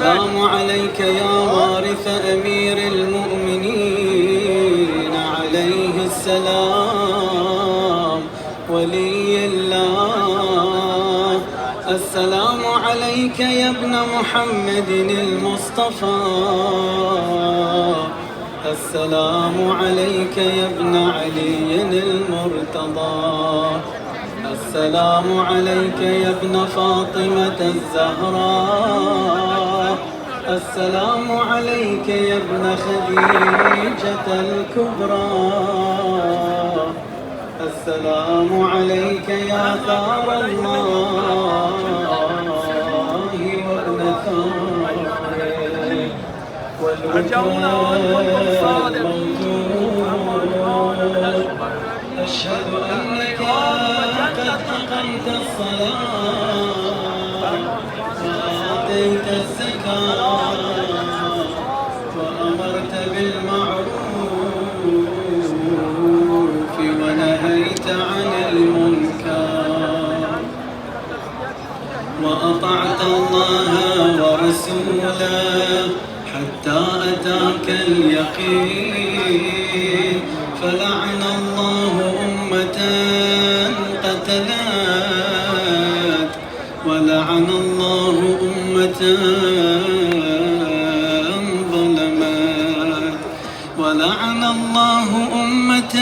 السلام عليك يا وارث أمير المؤمنين عليه السلام ولي الله. السلام عليك يا ابن محمد المصطفى. السلام عليك يا ابن علي المرتضى. السلام عليك يا ابن فاطمة الزهراء. السلام عليك يا ابن خديجة الكبرى. السلام عليك يا ثار الله وابن ثاره والوكال الموجود. أشهد أنك قد أقمت الصلاة وآتيت الزكاة وأمرت بالمعروف ونهيت عن المنكر وأطعت الله ورسوله حتى أتاك اليقين. فلعن الله أمة قتلت ولعن الله أمة ظلمت ولعن الله أمة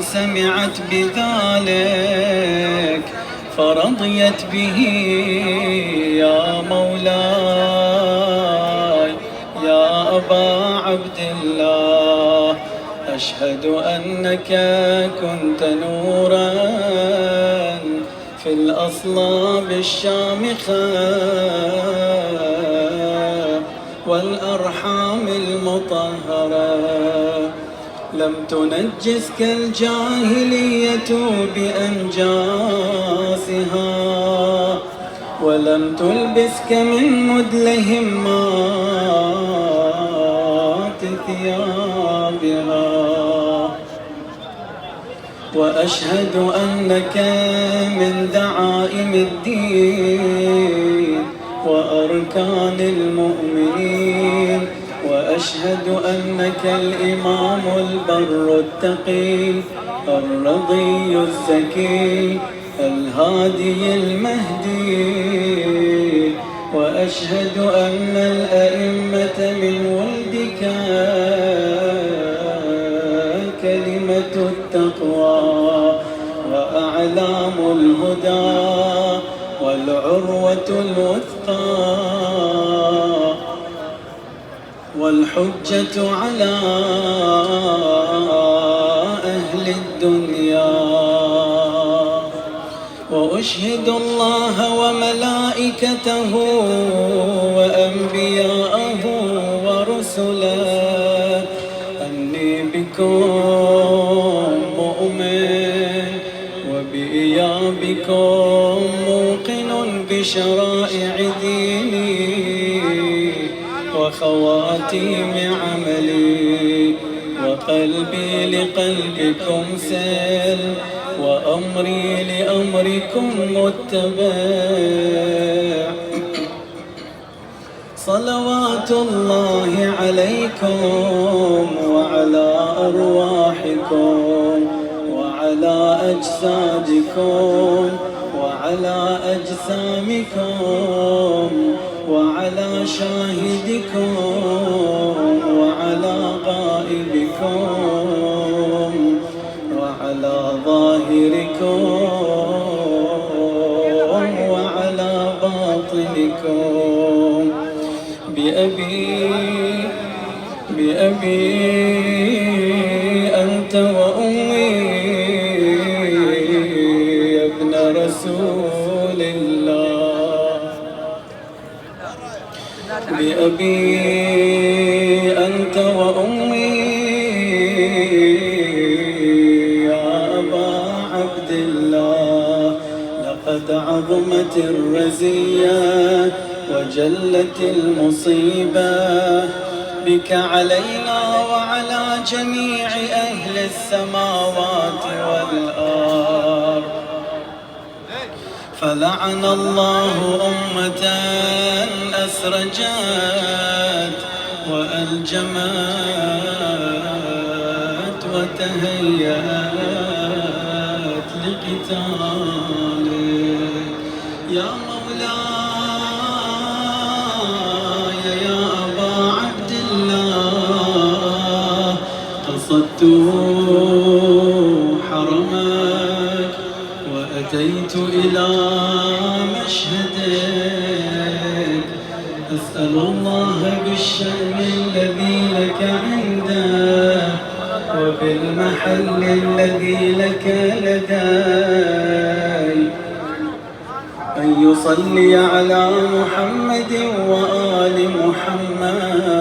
سمعت بذلك فرضيت به. يا مولاي يا أبا عبد الله أشهد أنك كنت نورا في الأصلاب الشامخة والأرحام المطهرة. لم تنجسك الجاهلية بأنجاسها ولم تلبسك من مدلهمات ثيابها. وأشهد أنك من دعائم الدين وأركان المؤمنين. وأشهد أنك الإمام البر التقي الرضي الزكي الهادي المهدي. وأشهد أن الأئمة من ولدك كلمة التقوى وأعلام الهدى والعروة الوثقى والحجة على أهل الدنيا. وأشهد الله وملائكته وأنبياءه ورسله أني بكم مؤمن وبإيابكم موقن بشرائع ديني وخواتيم عملي. وقلبي لقلبكم سل وأمري لأمركم متبع. صلوات الله عليكم وعلى أرواحكم وعلى أجسادكم وعلى أجسامكم وعلى شاهدكم وعلى غائبكم وعلى ظاهركم وعلى باطنكم. بأبي أنت وأمي يا ابن رسول الله. بأبي أنت وأمي يا أبا عبد الله. لقد عظمت الرزية وجلت المصيبة بك علينا وعلى جميع أهل السماوات والأرض. فلعن الله أمة أسرجت وألجمت وتهيأت لقتالك يا مولاي يا أبا عبد الله قصدت حرمك وأتيت إلى مشهدك أسأل الله بالشأن الذي لك عنده وبالمحل الذي لك لدي أن يصلي على محمد وآل محمد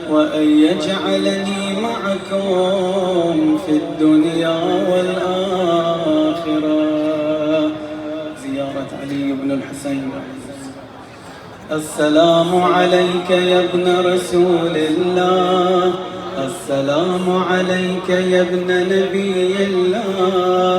وأن يجعلني معكم في الدنيا والآخرة. زيارة علي بن الحسين. السلام عليك يا ابن رسول الله، السلام عليك يا ابن نبي الله،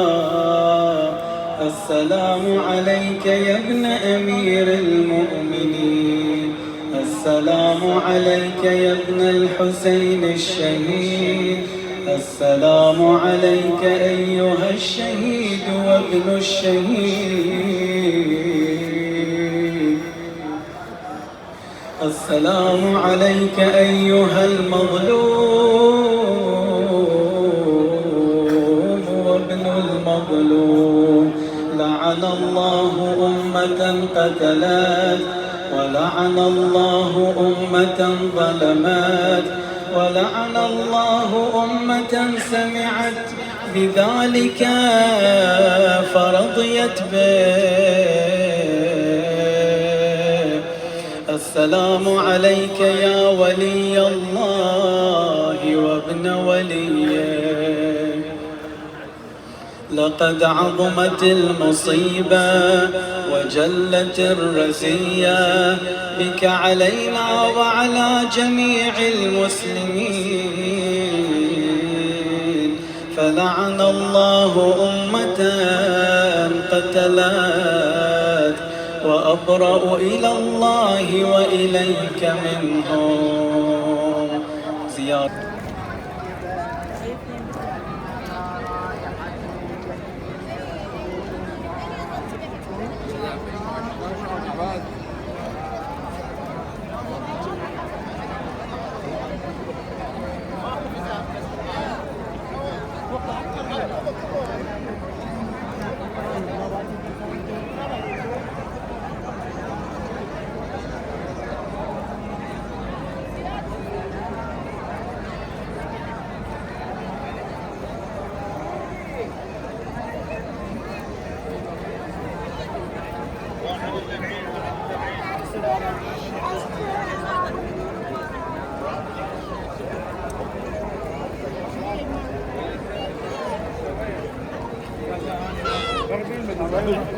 السلام عليك يا ابن أمير المؤمنين، السلام عليك يا ابن الحسين الشهيد، السلام عليك أيها الشهيد وابن الشهيد، السلام عليك أيها المظلوم وابن المظلوم. لعن الله أمة قتلت، ولعن الله أمة ظلمت، ولعن الله أمة سمعت بذلك فرضيت به. السلام عليك يا ولي الله وابن وليه. لقد عظمت المصيبة وجلت الرزية بك علينا وعلى جميع المسلمين، فلعن الله أمة قتلت، وأبرأ إلى الله وإليك منهم. زيارة Gracias.